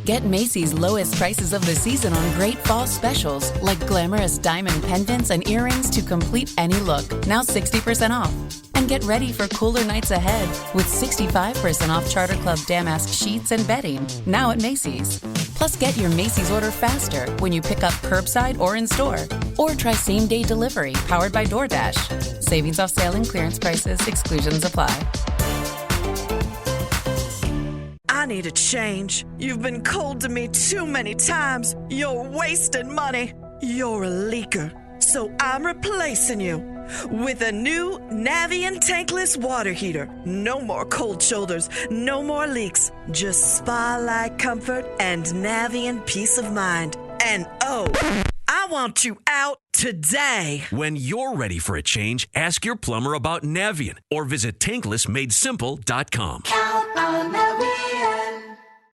Get Macy's lowest prices of the season on great fall specials like glamorous diamond pendants and earrings to complete any look. Now 60% off. And get ready for cooler nights ahead with 65% off Charter Club Damask sheets and bedding now at Macy's. Plus, get your Macy's order faster when you pick up curbside or in store. Or try same-day delivery powered by DoorDash. Savings off sale and clearance prices. Exclusions apply. I need a change. You've been cold to me too many times. You're wasting money. You're a leaker. So I'm replacing you with a new Navien tankless water heater. No more cold shoulders, no more leaks. Just spa-like comfort and Navien peace of mind. And oh, I want you out today. When you're ready for a change, ask your plumber about Navien or visit tanklessmadesimple.com. Count on Navien.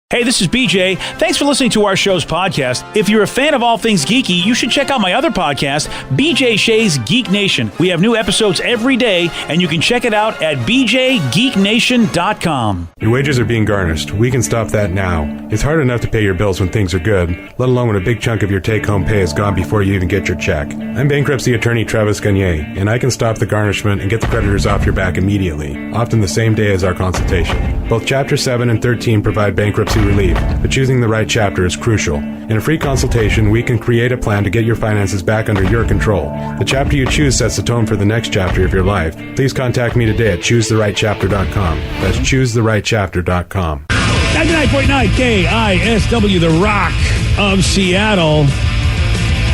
Hey, this is BJ. Thanks for listening to our show's podcast. If you're a fan of all things geeky, you should check out my other podcast, BJ Shea's Geek Nation. We have new episodes every day, and you can check it out at bjgeeknation.com. Your wages are being garnished. We can stop that now. It's hard enough to pay your bills when things are good, let alone when a big chunk of your take-home pay is gone before you even get your check. I'm bankruptcy attorney Travis Gagne, and I can stop the garnishment and get the creditors off your back immediately, often the same day as our consultation. Both Chapter 7 and 13 provide bankruptcy relief, but choosing the right chapter is crucial. In a free consultation, we can create a plan to get your finances back under your control. The chapter you choose sets the tone for the next chapter of your life. Please contact me today at choosetherightchapter.com. That's choosetherightchapter.com. 99.9 KISW, the Rock of Seattle.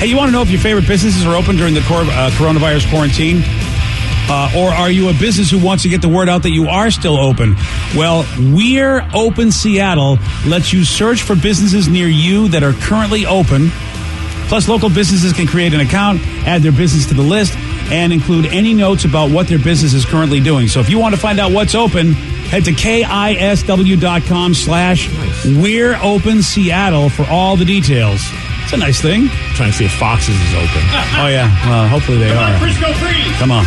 Hey, you want to know if your favorite businesses are open during the coronavirus quarantine? Or are you a business who wants to get the word out that you are still open? Well, We're Open Seattle lets you search for businesses near you that are currently open. Plus, local businesses can create an account, add their business to the list, and include any notes about what their business is currently doing. So if you want to find out what's open, head to KISW.com/We're Open Seattle for all the details. It's a nice thing. I'm trying to see if Fox's is open. Oh, yeah. Well, hopefully they are. Frisco Freeze. Come on.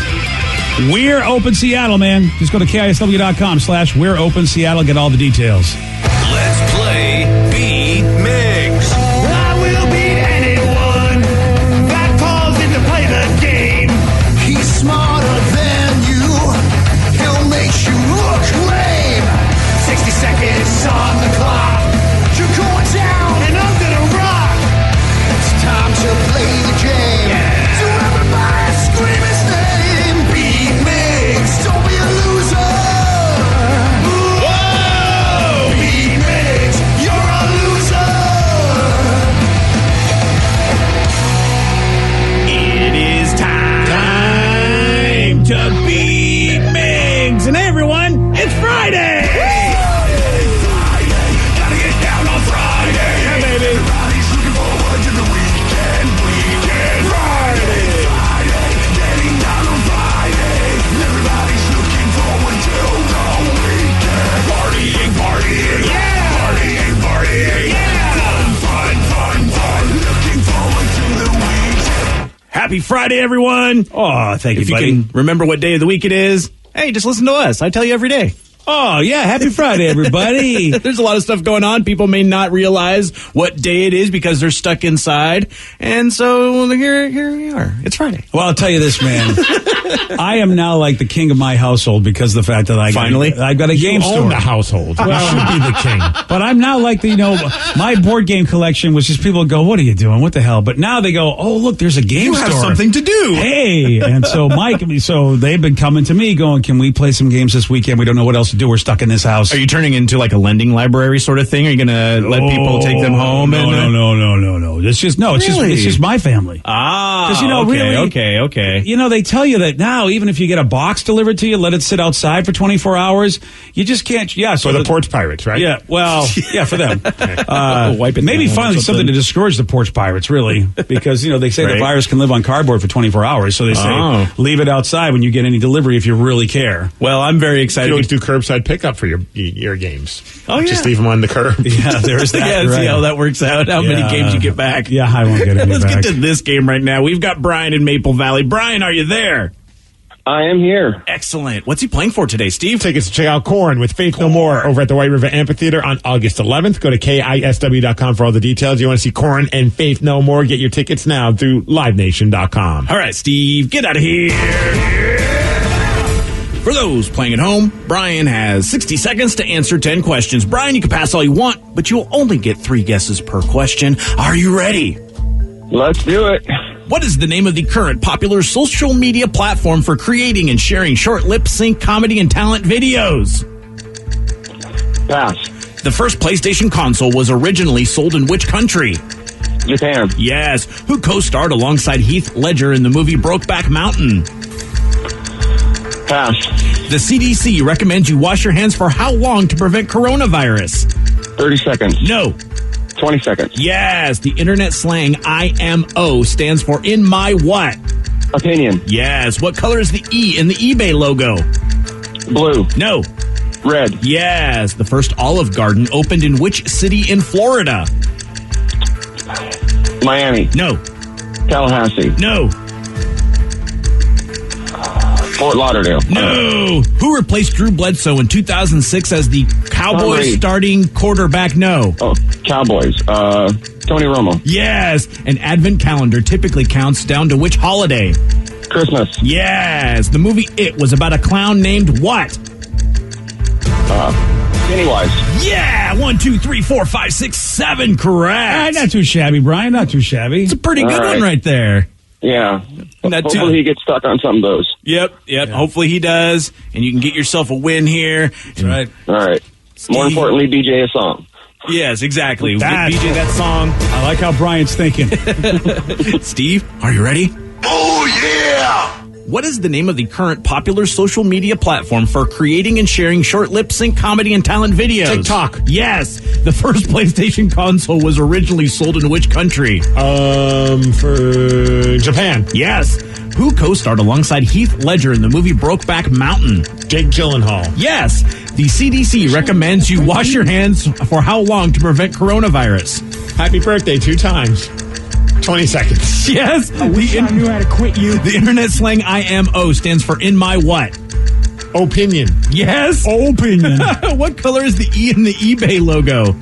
We're Open Seattle, man. Just go to KISW.com/We're Open Seattle. Get all the details. Let's play Beat Migs. I will beat anyone that calls in to play the game. He's smarter than you. He'll make you look lame. 60 seconds on the clock. You're going down and I'm gonna rock. It's time to play the game. Yeah. So everybody scream his name. Beat Migs. Don't be a loser. Whoa! Beat Migs. You're a loser. It is time to beat Migs. And hey, everyone, it's Friday. Gotta get down on Friday. Yeah, baby. Everybody's looking forward to the weekend. Friday. Getting down on Friday. Everybody's looking forward to the weekend. Partying. Yeah. Partying. Yeah. Fun. Looking forward to the weekend. Happy Friday, everyone. Oh, thank If you, you buddy. can remember what day of the week it is, hey, just listen to us. I tell you every day. Oh, yeah. Happy Friday, everybody. There's a lot of stuff going on. People may not realize what day it is because they're stuck inside. And so here we are. It's Friday. Well, I'll tell you this, man. I am now like the king of my household because of the fact that I've got a game store. Own the household. Well, You should be the king. But I'm now like my board game collection was just people go, what are you doing? What the hell? But now they go, oh, look, there's a game You store. have something to do. Hey. And so so they've been coming to me going, can we play some games this weekend? We don't know what else to do. We're stuck in this house. Are you turning into like a lending library sort of thing? Are you going to let people take them home? No. It's just it's just my family. Ah, 'Cause, okay. They tell you that now, even if you get a box delivered to you, let it sit outside for 24 hours. You just can't. Yeah. So For the porch pirates, right? Yeah. Well, yeah, for them. Wipe it Maybe down or finally something to discourage the porch pirates, really, because they say the Right. virus can live on cardboard for 24 hours. So they say leave it outside when you get any delivery if you really care. Well, I'm very excited. You always do curbside pickup for your games. Oh, yeah. Just leave them on the curb. Yeah, there's that. Yeah, right. see how that works out. How many games you get back? Yeah, I won't get any Let's back. get to this game right now. We've got Brian in Maple Valley. Brian, are you there? I am here. Excellent. What's he playing for today, Steve? Tickets to check out Korn with Faith No More over at the White River Amphitheater on August 11th. Go to KISW.com for all the details. You want to see Korn and Faith No More? Get your tickets now through LiveNation.com. All right, Steve, get out of here. For those playing at home, Brian has 60 seconds to answer 10 questions. Brian, you can pass all you want, but you'll only get 3 guesses per question. Are you ready? Let's do it. What is the name of the current popular social media platform for creating and sharing short lip-sync comedy and talent videos? Pass. The first PlayStation console was originally sold in which country? Japan. Yes. Who co-starred alongside Heath Ledger in the movie Brokeback Mountain? Pass. The CDC recommends you wash your hands for how long to prevent coronavirus? 30 seconds. No. 20 seconds. Yes. The internet slang IMO stands for in my what? Opinion. Yes. What color is the E in the eBay logo? Blue. No. Red. Yes. The first Olive Garden opened in which city in Florida? Miami. No. Tallahassee. No. Fort Lauderdale. No. Who replaced Drew Bledsoe in 2006 as the Cowboys starting quarterback? No. Oh, Cowboys. Tony Romo. Yes. An advent calendar typically counts down to which holiday? Christmas. Yes. The movie It was about a clown named what? Pennywise. Yeah. 1, 2, 3, 4, 5, 6, 7. Correct. Not too shabby, Brian. Not too shabby. It's a pretty good one right there. Yeah. Hopefully he gets stuck on some of those. Yep. Hopefully he does, and you can get yourself a win here. That's right. All right. More importantly, BJ a song. Yes, exactly. That. BJ that song. I like how Brian's thinking. Steve, are you ready? Oh, yeah! What is the name of the current popular social media platform for creating and sharing short lip-sync comedy and talent videos? TikTok. Yes. The first PlayStation console was originally sold in which country? For Japan. Yes. Who co-starred alongside Heath Ledger in the movie Brokeback Mountain? Jake Gyllenhaal. Yes. The CDC recommends you wash your hands for how long to prevent coronavirus? Happy birthday 2 times. 20 seconds. Yes. I wish I knew how to quit you. The internet slang IMO stands for in my what? Opinion. Yes. Opinion. What color is the E in the eBay logo?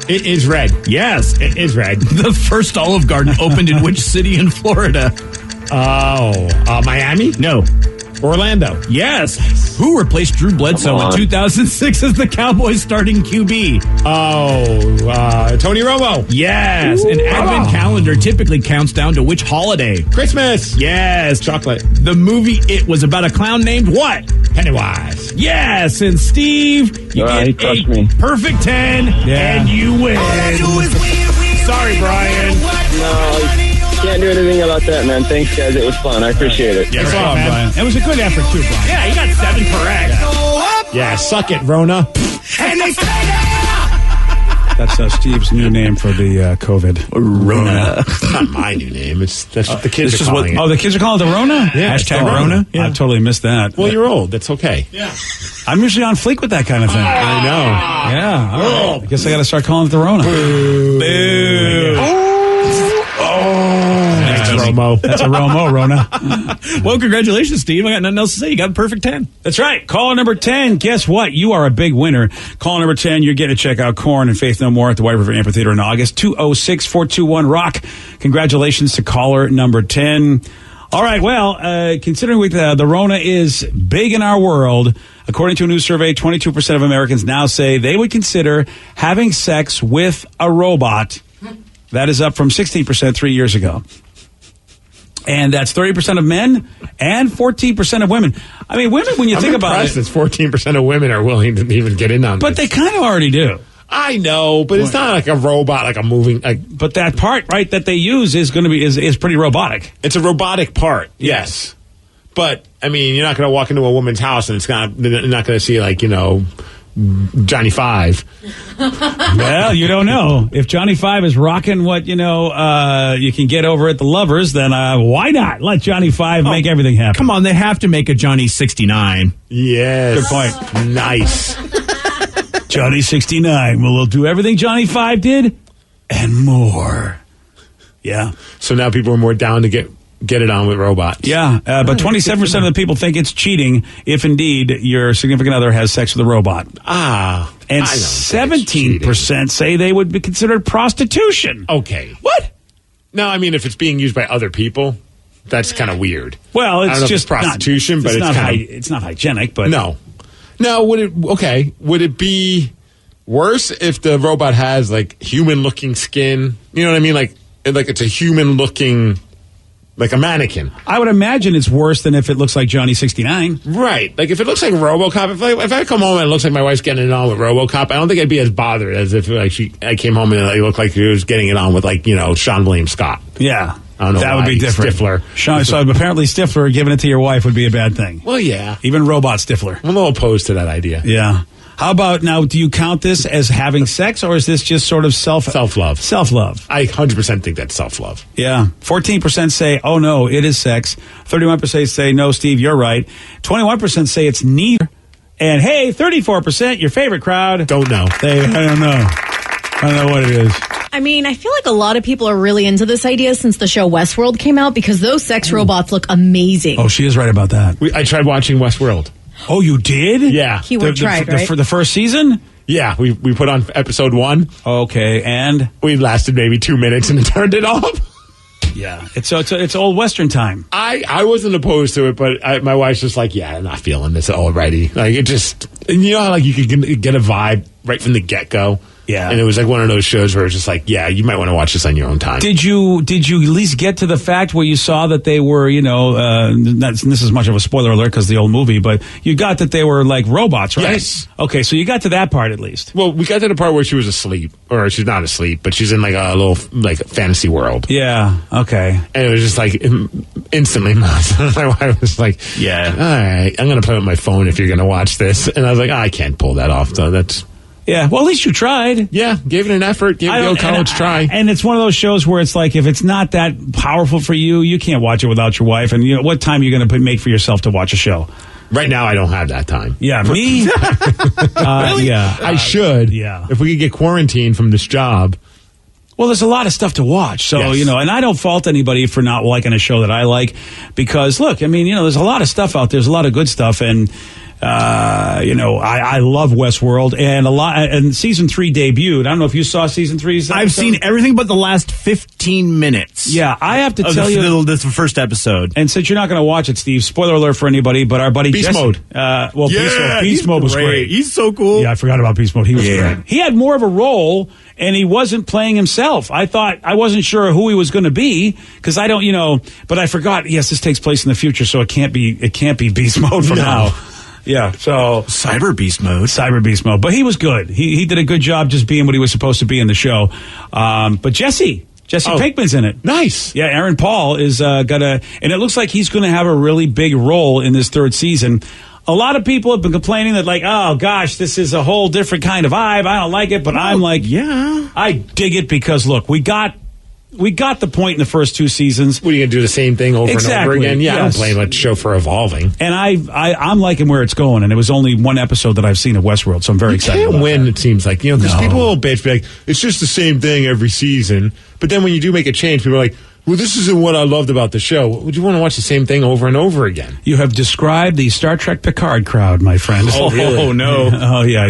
It is red. Yes. It is red. The first Olive Garden opened in which city in Florida? Miami? No. Orlando. Yes. Who replaced Drew Bledsoe in 2006 as the Cowboys starting QB? Tony Romo. Yes. An advent calendar typically counts down to which holiday? Christmas. Yes. Chocolate. The movie It was about a clown named what? Pennywise. Yes. And Steve, you he get crushed a me. perfect 10, and you win. Sorry, Brian. No, can't do anything about that, man. Thanks, guys. It was fun. I appreciate it. Thanks a lot, Brian. It was a good effort, too, Brian. Yeah, you got 7 correct. Yeah, suck it, Rona. And they That's Steve's new name for the COVID. Rona. Not my new name. That's what the kids are calling it. Oh, the kids are calling it the Rona? Yeah, Hashtag it's Rona. Yeah. I totally missed that. Well, you're old. That's okay. Yeah. I'm usually on fleek with that kind of thing. I know. Yeah. I guess I got to start calling it the Rona. Boo. That's Romo. That's a Romo, Rona. Well, congratulations, Steve. I got nothing else to say. You got a perfect 10. That's right. Caller number 10. Guess what? You are a big winner. Caller number 10, you're getting to check out Korn and Faith No More at the White River Amphitheater in August. 206-421-ROCK. Congratulations to caller number 10. All right. Well, considering the Rona is big in our world, according to a new survey, 22% of Americans now say they would consider having sex with a robot. That is up from 16% 3 years ago. And that's 30% of men and 14% of women. I mean, women, when you think about it. It's 14% of women are willing to even get in on But this. they kind of already do. I know, but it's not like a robot, like a moving. But that part, right, that they use is going to be is pretty robotic. It's a robotic part, yes. But I mean, you're not going to walk into a woman's house and they're not going to see Johnny Five. Well, you don't know. If Johnny Five is rocking what, you can get over at the Lovers, then why not let Johnny Five make everything happen? Come on, they have to make a Johnny 69. Yes. Good point. Nice. Johnny 69. Well, we'll do everything Johnny 5 did and more. Yeah. So now people are more down to get get it on with robot. Yeah, but 27% of the people think it's cheating if indeed your significant other has sex with a robot. And 17% say they would be considered prostitution. Okay. What? No, I mean, if it's being used by other people, that's kind of weird. Well, I don't know it's if just it's prostitution, but it's not hygienic. But no. Would it be worse if the robot has like human looking skin? You know what I mean? Like it's a human looking, like a mannequin. I would imagine it's worse than if it looks like Johnny 69. Right. Like if it looks like RoboCop, if I come home and it looks like my wife's getting it on with RoboCop, I don't think I'd be as bothered as if I came home and it looked like she was getting it on with Sean William Scott. Yeah. I don't know. That would be different. Stifler. So apparently Stifler giving it to your wife would be a bad thing. Well, yeah. Even robot Stifler. I'm a little opposed to that idea. Yeah. How about now, do you count this as having sex, or is this just sort of self-love? Self-love. I 100% think that's self-love. Yeah. 14% say, oh, no, it is sex. 31% say, no, Steve, you're right. 21% say it's neither. And, hey, 34%, your favorite crowd. Don't know. I don't know. I don't know what it is. I mean, I feel like a lot of people are really into this idea since the show Westworld came out because those sex robots look amazing. Oh, she is right about that. I tried watching Westworld. Oh, you did? Yeah. Right? For the first season? Yeah, we put on episode 1. Okay, and? We lasted maybe 2 minutes and turned it off. Yeah, it's old Western time. I wasn't opposed to it, but my wife's just like, yeah, I'm not feeling this already. Like, it just, you know how you could get a vibe right from the get-go? Yeah. And it was like one of those shows where it's just like, yeah, you might want to watch this on your own time. Did you at least get to the fact where you saw that they were, this is much of a spoiler alert because the old movie, but you got that they were like robots, right? Yes. Okay, so you got to that part at least. Well, we got to the part where she was asleep, or she's not asleep, but she's in like a little like fantasy world. Yeah, okay. And it was just like instantly, my wife was like, yeah, all right, I'm going to play with my phone if you're going to watch this. And I was like, I can't pull that off, though. That's... Yeah, well, at least you tried. Yeah, gave it an effort, gave it a college try. And it's one of those shows where it's like, if it's not that powerful for you, you can't watch it without your wife. And what time are you going to make for yourself to watch a show? Right now, I don't have that time. Yeah, me? Really? Yeah. I should. Yeah. If we could get quarantined from this job. Well, there's a lot of stuff to watch. So, yes. And I don't fault anybody for not liking a show that I like. Because, look, I mean, there's a lot of stuff out there. There's a lot of good stuff. And... I love Westworld, and season 3 debuted. I don't know if you saw season 3. I've seen everything but the last 15 minutes. Yeah, I have to tell you, this is the first episode. And since you're not going to watch it, Steve, spoiler alert for anybody, but our buddy Beast Jesse, Mode. Beast Mode was great. He's so cool. Yeah, I forgot about Beast Mode. He was great. He had more of a role, and he wasn't playing himself. I wasn't sure who he was going to be because I don't, but I forgot. Yes, this takes place in the future, so it can't be Beast Mode from now. Yeah, so... Cyber Beast Mode. But he was good. He did a good job just being what he was supposed to be in the show. But Jesse Pinkman's in it. Nice. Yeah, Aaron Paul is and it looks like he's going to have a really big role in this 3rd season. A lot of people have been complaining that, like, oh, gosh, this is a whole different kind of vibe. I don't like it, but I'm like, yeah, I dig it because, look, we got the point in the first 2 seasons. What, are you going to do the same thing over and over again? Yeah, yes. I don't blame a show for evolving. And I'm liking where it's going, and it was only one episode that I've seen of Westworld, so I'm very excited about win, that. It seems like, because people will bitch, be like, it's just the same thing every season. But then when you do make a change, people are like, well, this isn't what I loved about the show. Would you want to watch the same thing over and over again? You have described the Star Trek Picard crowd, my friend. Oh, really? Oh, no. Oh, yeah.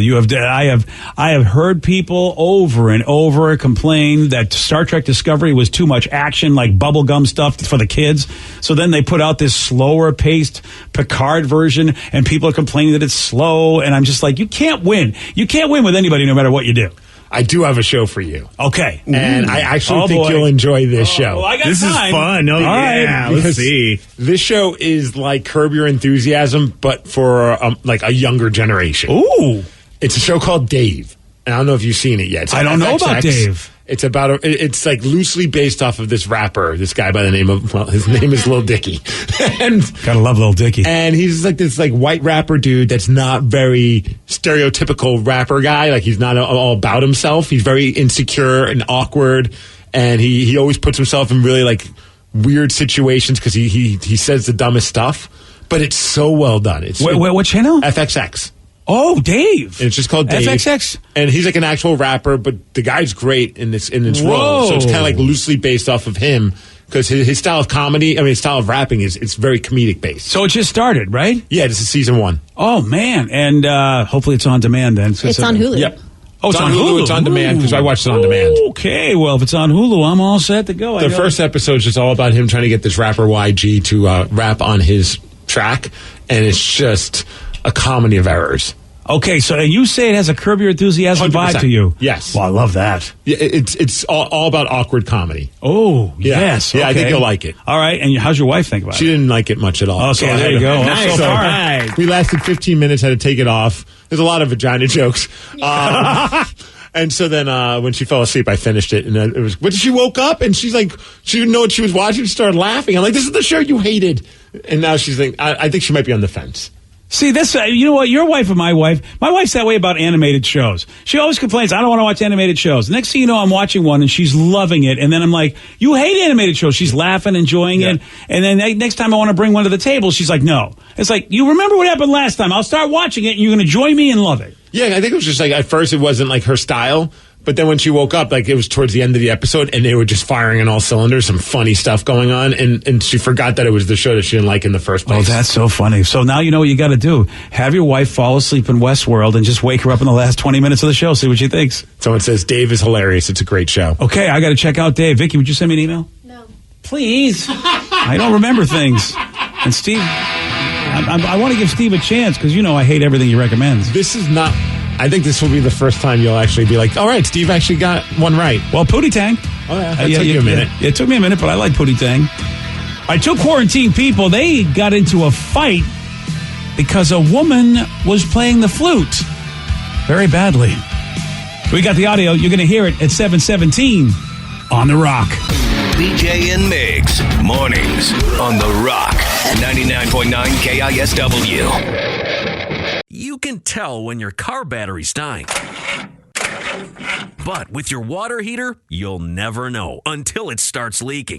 I have heard people over and over complain that Star Trek Discovery was too much action, like bubblegum stuff for the kids. So then they put out this slower paced Picard version, and people are complaining that it's slow. And I'm just like, you can't win. You can't win with anybody, no matter what you do. I do have a show for you. Okay. And I actually think you'll enjoy this show. Well, I got this time. is fun. Oh, all yeah. right. Let's see. This show is like Curb Your Enthusiasm, but for like a younger generation. Ooh. It's a show called Dave. And I don't know if you've seen it yet. I don't know about Dave. It's about it's like loosely based off of this rapper, this guy by the name of, his name is Lil Dicky. And gotta love Lil Dicky. And he's like this like white rapper dude that's not very stereotypical rapper guy. Like he's not all about himself. He's very insecure and awkward. And he always puts himself in really like weird situations because he says the dumbest stuff. But it's so well done. It's what channel? FXX. Oh, Dave. And it's just called Dave. FXX. And he's like an actual rapper, but the guy's great in this role. So it's kind of like loosely based off of him because his style of comedy, his style of rapping it's very comedic based. So it just started, right? Yeah, this is season 1. Oh, man. And hopefully it's on demand then. It's on Hulu. Yep. Oh, it's on Hulu. It's on demand because I watched it on demand. Okay, well, if it's on Hulu, I'm all set to go. The first episode is just all about him trying to get this rapper YG to rap on his track, and it's just a comedy of errors. Okay, so and you say it has a Curb Your Enthusiasm 100%. vibe to you. Yes. Well, I love that. Yeah, it's all about awkward comedy. Oh, Yeah. yes. Yeah, I okay. think you'll like it. All right, and how's your wife think about She it? didn't like it much at all. Okay, there you go. Nice. So far. Nice. We lasted 15 minutes, had to take it off. There's a lot of vagina jokes. And so then when she fell asleep, I finished it. And it was, when she woke up and she's like, she didn't know what she was watching. She started laughing. I'm like, this is the show you hated. And now she's like, I think she might be on the fence. See, this, you know what? Your wife and my wife's that way about animated shows. She always complains, I don't want to watch animated shows. Next thing you know, I'm watching one and she's loving it. And then I'm like, you hate animated shows. She's laughing, enjoying it. And then next time I want to bring one to the table, she's like, no. It's like, you remember what happened last time. I'll start watching it and you're going to join me and love it. Yeah, I think it was just like, at first it wasn't like her style. But then when she woke up, like it was towards the end of the episode, and they were just firing on all cylinders, some funny stuff going on, and she forgot that it was the show that she didn't like in the first place. Oh, that's so funny. So now you know what you got to do. Have your wife fall asleep in Westworld and just wake her up in the last 20 minutes of the show, see what she thinks. Someone says, Dave is hilarious. It's a great show. Okay, I got to check out Dave. Vicky, would you send me an email? No. Please. I don't remember things. And Steve, I want to give Steve a chance because, you know, I hate everything he recommends. This is not... I think this will be the first time you'll actually be like, all right, Steve actually got one right. Well, Pootie Tang. Oh, yeah. That took you a minute. It took me a minute, but I like Pootie Tang. All right, 2 quarantine people, they got into a fight because a woman was playing the flute very badly. We got the audio. You're going to hear it at 7:17 on The Rock. BJ and Migs, mornings on The Rock, 99.9 KISW. You can tell when your car battery's dying. But with your water heater, you'll never know until it starts leaking.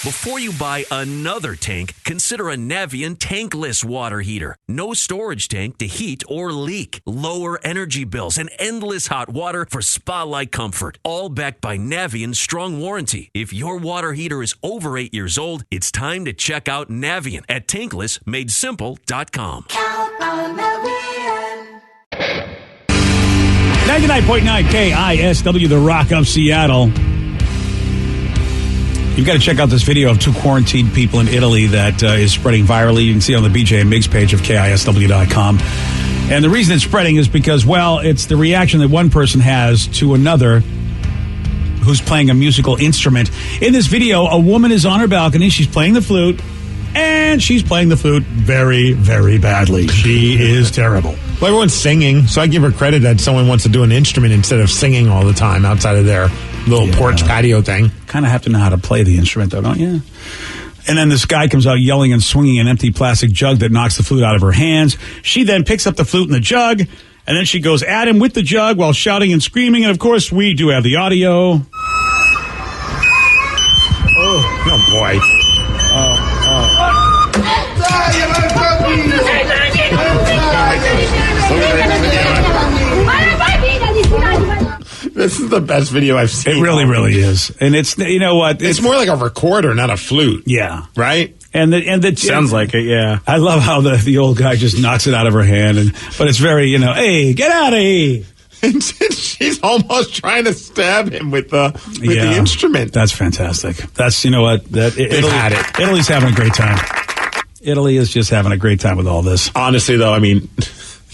Before you buy another tank, consider a Navien tankless water heater. No storage tank to heat or leak. Lower energy bills and endless hot water for spa-like comfort. All backed by Navien's strong warranty. If your water heater is over 8 years old, it's time to check out Navien at tanklessmadesimple.com. Count on Navien. 99.9 KISW, The Rock of Seattle. You've got to check out this video of 2 quarantined people in Italy that is spreading virally. You can see it on the BJ and Migs page of KISW.com. And the reason it's spreading is because, well, it's the reaction that one person has to another who's playing a musical instrument. In this video, a woman is on her balcony. She's playing the flute, and she's playing the flute very, very badly. She is terrible. Well, everyone's singing, so I give her credit that someone wants to do an instrument instead of singing all the time outside of their little porch patio thing. Kind of have to know how to play the instrument, though, don't you? And then this guy comes out yelling and swinging an empty plastic jug that knocks the flute out of her hands. She then picks up the flute and the jug, and then she goes at him with the jug while shouting and screaming. And, of course, we do have the audio. Oh, boy. This is the best video I've seen. It really, really is. And it's, you know what? It's more like a recorder, not a flute. Yeah. Right? And the Sounds like it, yeah. I love how the old guy just knocks it out of her hand. But it's very, you know, hey, get out of here. And she's almost trying to stab him with the instrument. That's fantastic. That's, you know what? Italy's having a great time. Italy is just having a great time with all this. Honestly, though, I mean,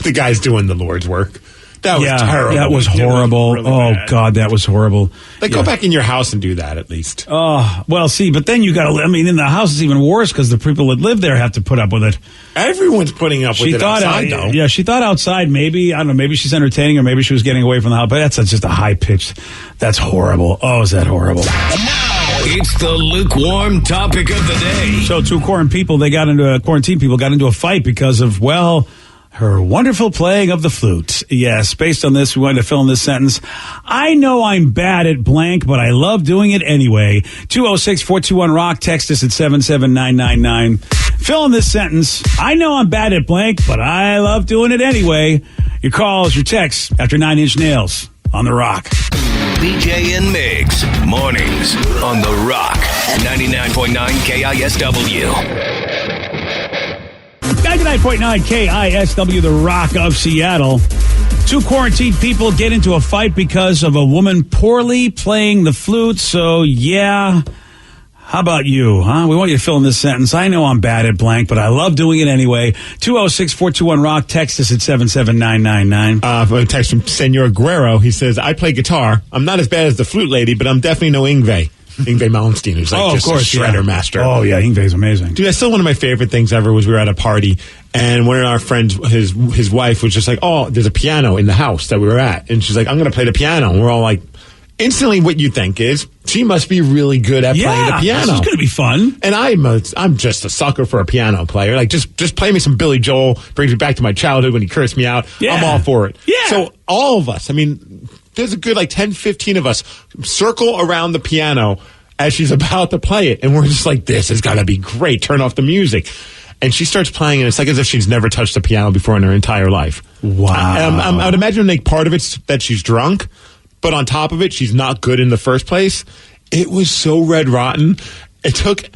the guy's doing the Lord's work. That was terrible. That was horrible. Really bad. God, that was horrible. Go back in your house and do that at least. Oh, well, see, but then you got to, I mean, in the house it's even worse because the people that live there have to put up with it. Everyone's putting up with it outside, though. Yeah, she thought outside maybe, I don't know, maybe she's entertaining or maybe she was getting away from the house, but that's just a high pitched. That's horrible. Oh, is that horrible? It's the lukewarm topic of the day. So 2 quarantine people got into a fight because of, well, her wonderful playing of the flute. Yes, based on this, we wanted to fill in this sentence. I know I'm bad at blank, but I love doing it anyway. 206-421-ROCK. Text us at 77999. Fill in this sentence. I know I'm bad at blank, but I love doing it anyway. Your calls, your texts after 9 Inch Nails on The Rock. BJ and Migs. Mornings on The Rock. 99.9 KISW. 99.9 KISW, The Rock of Seattle. Two quarantined people get into a fight because of a woman poorly playing the flute. So, yeah. How about you, huh? We want you to fill in this sentence. I know I'm bad at blank, but I love doing it anyway. 206-421-ROCK. Text us at 77999. Text from Senor Guerrero. He says, I play guitar. I'm not as bad as the flute lady, but I'm definitely no Yngwie. Yngwie Malmsteen, who's like just a shredder master. Oh, yeah, Yngwie's amazing. Dude, that's still one of my favorite things ever was we were at a party, and one of our friends, his wife, was just like, oh, there's a piano in the house that we were at. And she's like, I'm going to play the piano. And we're all like, instantly what you think is, she must be really good at playing the piano. This is going to be fun. And I'm just a sucker for a piano player. Like, just play me some Billy Joel, brings me back to my childhood when he cursed me out. Yeah. I'm all for it. Yeah. So all of us, I mean, there's a good like 10, 15 of us circle around the piano as she's about to play it. And we're just like, this is going to be great. Turn off the music. And she starts playing, and it's like as if she's never touched a piano before in her entire life. Wow. I would imagine like part of it's that she's drunk, but on top of it, she's not good in the first place. It was so red rotten. It took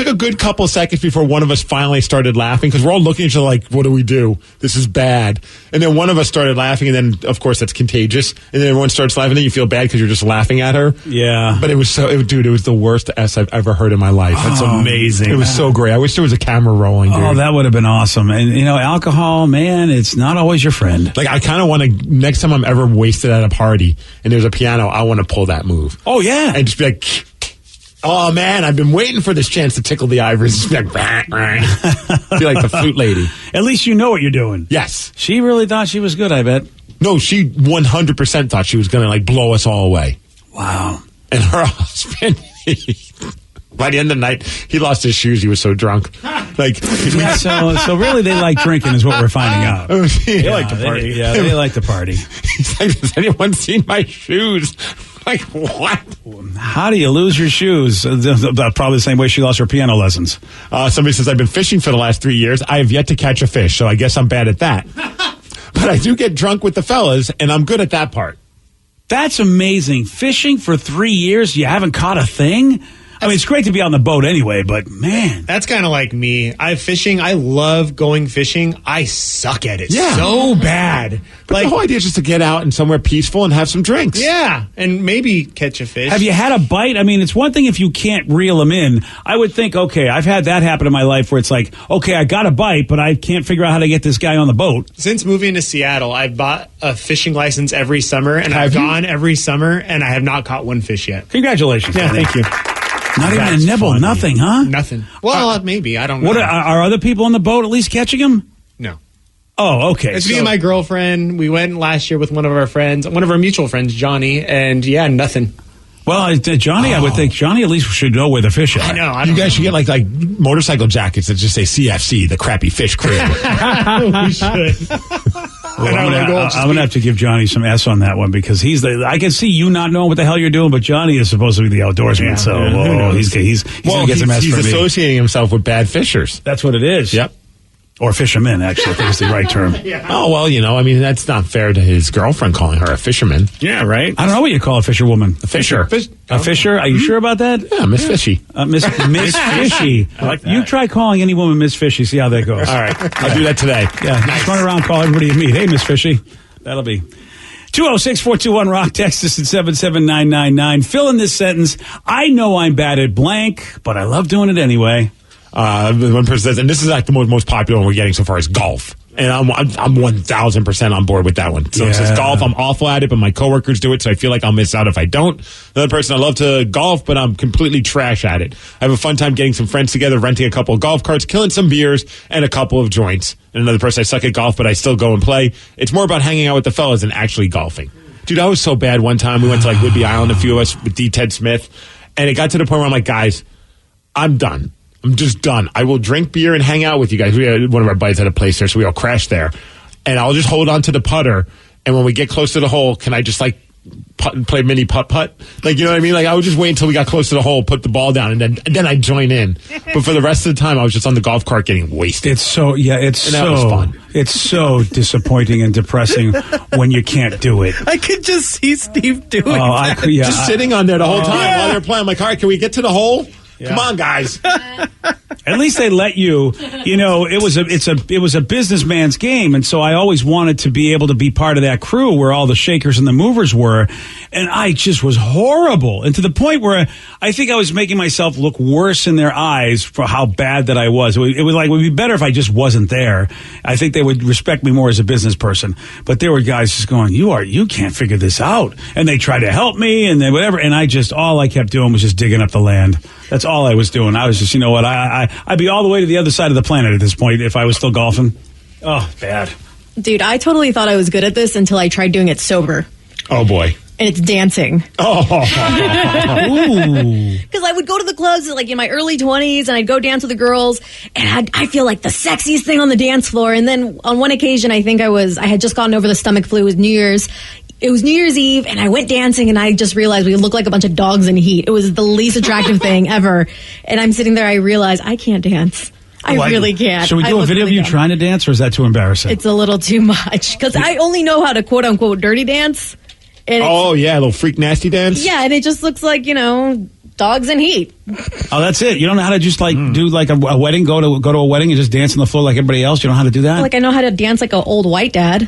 a good couple of seconds before one of us finally started laughing, because we're all looking at each other like, what do we do? This is bad. And then one of us started laughing, and then, of course, that's contagious. And then everyone starts laughing, and then you feel bad because you're just laughing at her. Yeah. But it was it was the worst S I've ever heard in my life. That's amazing. It was so great. I wish there was a camera rolling, dude. Oh, that would have been awesome. And, alcohol, man, it's not always your friend. Like, I kind of want to, next time I'm ever wasted at a party and there's a piano, I want to pull that move. Oh, yeah. And just be like, oh, man, I've been waiting for this chance to tickle the ivories. Just be like, be like the flute lady. At least you know what you're doing. Yes. She really thought she was good, I bet. No, she 100% thought she was going to, like, blow us all away. Wow. And her husband, by the end of the night, he lost his shoes. He was so drunk. Like, yeah, so really they like drinking is what we're finding out. They like to party. They like to party. He's like, has anyone seen my shoes? Like, what? How do you lose your shoes? Probably the same way she lost her piano lessons. Somebody says, I've been fishing for the last 3 years. I have yet to catch a fish, so I guess I'm bad at that. But I do get drunk with the fellas, and I'm good at that part. That's amazing. Fishing for 3 years, you haven't caught a thing? I mean, it's great to be on the boat anyway, but man. That's kind of like me. I love going fishing. I suck at it Yeah. so bad. But the whole idea is just to get out and somewhere peaceful and have some drinks. Yeah, and maybe catch a fish. Have you had a bite? I mean, it's one thing if you can't reel them in. I would think, okay, I've had that happen in my life where it's like, okay, I got a bite, but I can't figure out how to get this guy on the boat. Since moving to Seattle, I've bought a fishing license every summer, and I've gone every summer, and I have not caught one fish yet. Congratulations. Yeah, Danny. thank you. Not even a nibble, funny. nothing, huh? Nothing. Well, maybe. I don't know. What are other people on the boat at least catching him? No. Oh, okay. It's me and my girlfriend. We went last year with one of our friends, one of our mutual friends, Johnny, and yeah, nothing. Well, Johnny, I would think Johnny at least should know where the fish are. I know. You guys should get like motorcycle jackets that just say CFC, the crappy fish crew. We should. Well, I'm going to have to give Johnny some S on that one because I can see you not knowing what the hell you're doing, but Johnny is supposed to be the outdoorsman, he's going to get some S for me. He's associating himself with bad fishers. That's what it is. Yep. Or fisherman, actually, I think is the right term. Yeah. Oh, well, I mean, that's not fair to his girlfriend calling her a fisherman. Yeah, right? I don't know what you call a fisherwoman. A fisher. A fisher? Are you sure about that? Yeah, Miss Fishy. Miss Fishy. I like that. You try calling any woman Miss Fishy, see how that goes. All right. I'll do that today. Yeah, just run around, call everybody you meet. Hey, Miss Fishy. That'll be 206-421-ROCK. Text us at 77999. Fill in this sentence. I know I'm bad at blank, but I love doing it anyway. One person says, and this is like the most popular one we're getting so far, is golf. And I'm 1,000% on board with that one. So it says golf, I'm awful at it, but my coworkers do it, so I feel like I'll miss out if I don't. Another person, I love to golf, but I'm completely trash at it. I have a fun time getting some friends together, renting a couple of golf carts, killing some beers, and a couple of joints. And another person, I suck at golf, but I still go and play. It's more about hanging out with the fellas than actually golfing. Dude, I was so bad one time. We went to like Whidbey Island, a few of us with D. Ted Smith, and it got to the point where I'm like, guys, I'm done. I'm just done. I will drink beer and hang out with you guys. We had one of our buddies had a place there, so we all crashed there. And I'll just hold on to the putter. And when we get close to the hole, can I just like play mini putt-putt. Like, you know what I mean? Like, I would just wait until we got close to the hole, put the ball down, and then I'd join in. But for the rest of the time, I was just on the golf cart getting wasted. It's so that was fun. It's so disappointing and depressing when you can't do it. I could just see Steve doing that. Just sitting on there the whole time while they're playing. I'm like, all right, can we get to the hole? Yeah. Come on, guys. At least they let you. You know, it was a businessman's game, and so I always wanted to be able to be part of that crew where all the shakers and the movers were, and I just was horrible, and to the point where I think I was making myself look worse in their eyes for how bad that I was. It would be better if I just wasn't there. I think they would respect me more as a business person. But there were guys just going, "You can't figure this out," and they tried to help me, and then whatever, and all I kept doing was just digging up the land. That's all I was doing. I was just, you know what, I'd be all the way to the other side of the planet at this point if I was still golfing. Oh, bad. Dude, I totally thought I was good at this until I tried doing it sober. Oh, boy. And it's dancing. Oh. Because I would go to the clubs like in my early 20s and I'd go dance with the girls and I feel like the sexiest thing on the dance floor. And then on one occasion, I think I had just gotten over the stomach flu. It was New Year's. It was New Year's Eve, and I went dancing, and I just realized we looked like a bunch of dogs in heat. It was the least attractive thing ever. And I'm sitting there, I realize I can't dance. I really can't. Should we do a video of you trying to dance, or is that too embarrassing? It's a little too much, because I only know how to quote-unquote dirty dance. And a little freak nasty dance? Yeah, and it just looks like, dogs in heat. Oh, that's it. You don't know how to just do like a wedding, go to a wedding and just dance on the floor like everybody else? You don't know how to do that? Like I know how to dance like an old white dad.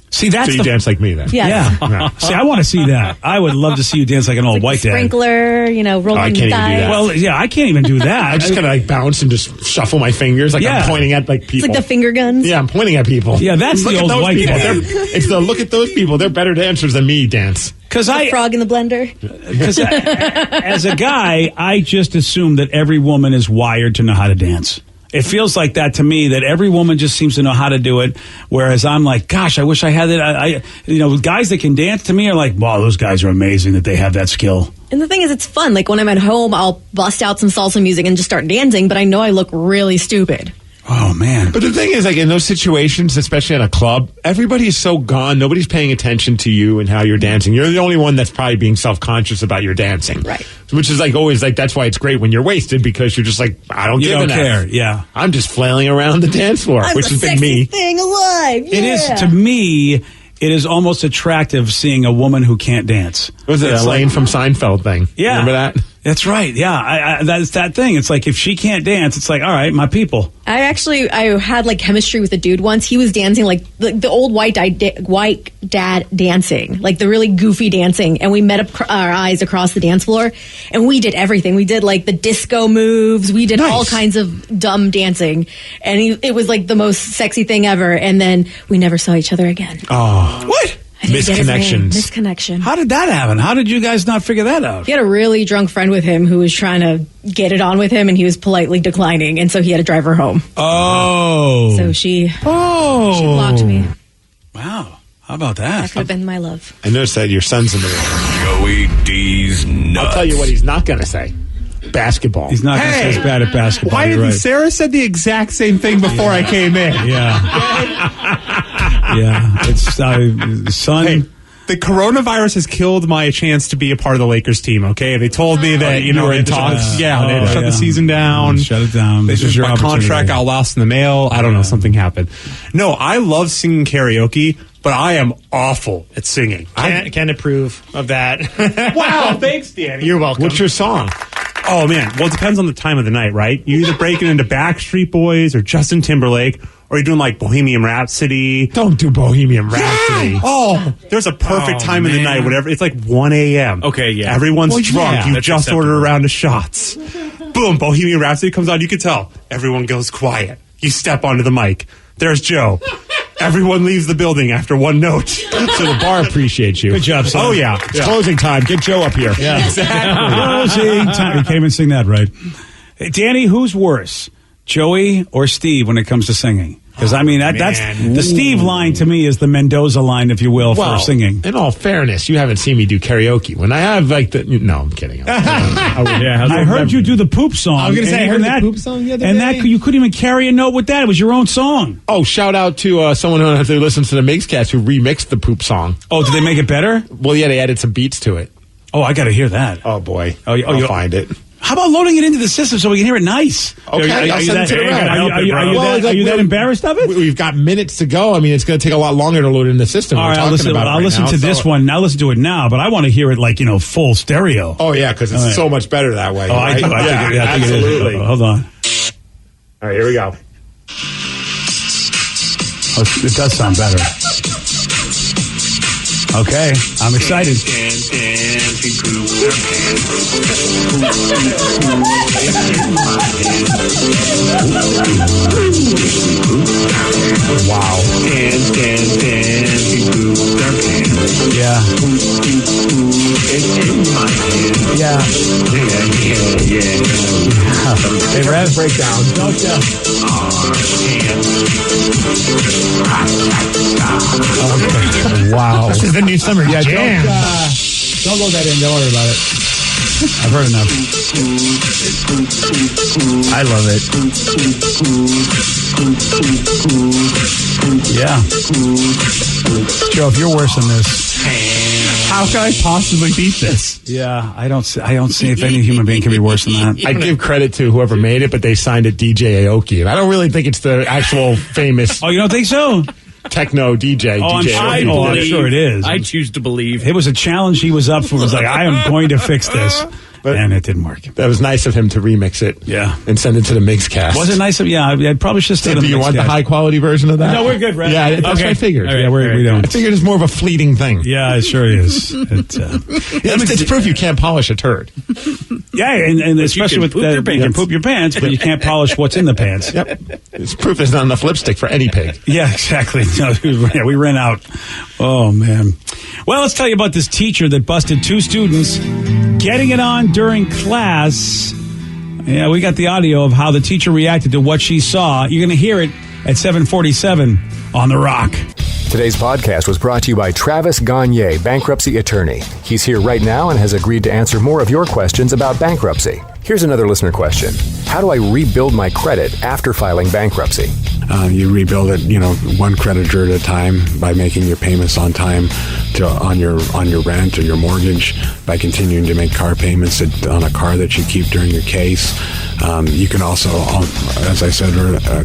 See, that's so you dance like me then? Yes. Yeah. See, I want to see that. I would love to see you dance like an old white dad. Sprinkler, rolling I can't even do that. Well, yeah, I can't even do that. I just kind of like bounce and just shuffle my fingers like I'm pointing at like people. It's like the finger guns. Yeah, I'm pointing at people. Yeah, that's the old white people. dad. It's the look at those people. They're better dancers than me dance. Because frog in the blender. Because as a guy, I just assume that every woman is wired to know how to dance. It feels like that to me, that every woman just seems to know how to do it, whereas I'm like, gosh, I wish I had it. Guys that can dance to me are like, wow, those guys are amazing that they have that skill. And the thing is, it's fun. Like when I'm at home, I'll bust out some salsa music and just start dancing, but I know I look really stupid. Oh, man. But the thing is, like, in those situations, especially at a club, everybody is so gone. Nobody's paying attention to you and how you're dancing. You're the only one that's probably being self-conscious about your dancing. Right. Which is, like, always, like, that's why it's great when you're wasted, because you're just like, I don't give a care. Yeah. I'm just flailing around the dance floor, which has been me. Thing alive. Yeah. It is, to me, it is almost attractive seeing a woman who can't dance. Was it Elaine from Seinfeld thing? Yeah. Remember that? That's right. Yeah. That's that thing. It's like if she can't dance, it's like, all right, my people. I had like chemistry with a dude once. He was dancing like the old white dad dancing, like the really goofy dancing. And we met up our eyes across the dance floor and we did everything. We did like the disco moves. We did all kinds of dumb dancing. And it was like the most sexy thing ever. And then we never saw each other again. Oh. What? Misconnection. How did that happen? How did you guys not figure that out? He had a really drunk friend with him who was trying to get it on with him, and he was politely declining, and so he had to drive her home. Oh. So she blocked me. Wow. How about that? That could have been my love. I noticed that your son's in the room. Joey D's nuts. I'll tell you what he's not going to say. Basketball. He's not going to say he's bad at basketball. Why didn't right. Sarah said the exact same thing before I came in? Yeah. Yeah. It's son. Hey, the coronavirus has killed my chance to be a part of the Lakers team. Okay, they told me that you were in talks. They had to shut the season down. Shut it down. This is my contract got lost in the mail. I don't know. Something happened. No, I love singing karaoke, but I am awful at singing. Can't approve of that. Wow, thanks, Danny. You're welcome. What's your song? Oh, man. Well, it depends on the time of the night, right? You either break it into Backstreet Boys or Justin Timberlake, or you're doing like Bohemian Rhapsody. Don't do Bohemian Rhapsody. Yeah. Oh, there's a perfect time in the night, whatever. It's like 1 a.m. Okay, yeah. Everyone's drunk. You that's just acceptable. ordered a round of shots. Boom, Bohemian Rhapsody comes on. You can tell. Everyone goes quiet. You step onto the mic. There's Joe. Everyone leaves the building after one note. So the bar appreciates you. Good job, son. Oh, yeah. It's closing time. Get Joe up here. Yeah. Exactly. Closing time. You can't even sing that right. Hey, Danny, who's worse, Joey or Steve when it comes to singing? Because, I mean, that's the Steve line to me is the Mendoza line, if you will, for singing. In all fairness, you haven't seen me do karaoke. When I have, like, no, I'm kidding. I heard you do the poop song. I was going to say, I heard the poop song the other day. And that you couldn't even carry a note with that. It was your own song. Oh, shout out to someone who listens to the Mixcast who remixed the poop song. Oh, did they make it better? Well, yeah, they added some beats to it. Oh, I got to hear that. Oh, boy. I'll find it. How about loading it into the system so we can hear it nice? Okay, I'll send it to the rep. Are you that embarrassed of it? We've got minutes to go. I mean, it's going to take a lot longer to load it in the system. All right, I'll listen to this one. Now listen to it now, but I want to hear it like, full stereo. Oh, yeah, because it's so much better that way. Oh, I think absolutely. It is. Hold on. All right, here we go. Oh, it does sound better. Okay, I'm excited. Wow. Yeah. Yeah. Hey, Rev, breakdown. Don't okay. Wow. This is the new summer jam. Don't load that in. Don't worry about it. I've heard enough. I love it. Yeah. Joe, if you're worse than this, how can I possibly beat this? Yeah, I don't see if any human being can be worse than that. I give credit to whoever made it, but they signed it DJ Aoki. And I don't really think it's the actual famous. Oh, you don't think so? Techno DJ. Oh, I'm sure it is. I choose to believe. It was a challenge he was up for. It was like, I am going to fix this. And it didn't work. That was nice of him to remix it. Yeah. And send it to the Mixcast. Was it nice of I probably should stay on the Do you want the high quality version of that? No, we're good, right? Yeah, that's what I figured. Right, we don't. I figured it's more of a fleeting thing. Yeah, it sure is. It's proof you can't polish a turd. Yeah, and especially with you can poop your pants, but you can't polish what's in the pants. Yep. It's proof there's not enough lipstick for any pig. Yeah, exactly. No, we ran out. Oh, man. Well, let's tell you about this teacher that busted two students getting it on during class. Yeah, we got the audio of how the teacher reacted to what she saw. You're going to hear it at 7:47 on The Rock. Today's podcast was brought to you by Travis Gagne, bankruptcy attorney. He's here right now and has agreed to answer more of your questions about bankruptcy. Here's another listener question. How do I rebuild my credit after filing bankruptcy? You rebuild it, one creditor at a time by making your payments on time on your rent or your mortgage, by continuing to make car payments on a car that you keep during your case. You can also, as I said,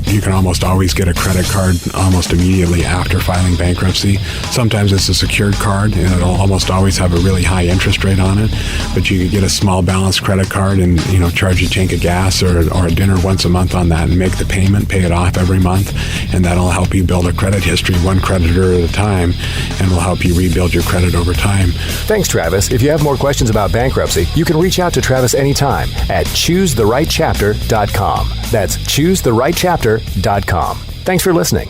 you can almost always get a credit card almost immediately after filing bankruptcy. Sometimes it's a secured card, and it'll almost always have a really high interest rate on it. But you could get a small balance credit card and charge a tank of gas or a dinner once a month on that and make the payment, pay it off every month, and that'll help you build a credit history one creditor at a time, and will help you rebuild your credit over time. Thanks, Travis. If you have more questions about bankruptcy, you can reach out to Travis anytime at ChooseTheRightChapter.com. That's ChooseTheRightChapter.com. Thanks for listening.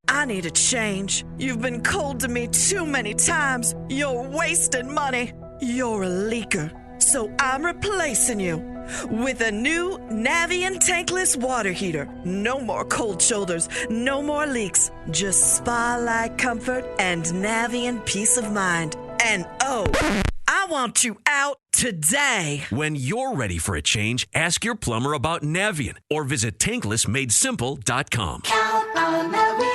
I need a change. You've been cold to me too many times. You're wasting money. You're a leaker. So I'm replacing you with a new Navien tankless water heater. No more cold shoulders, no more leaks. Just spa-like comfort and Navien peace of mind. And I want you out today. When you're ready for a change, ask your plumber about Navien or visit tanklessmadesimple.com. Count on Navien.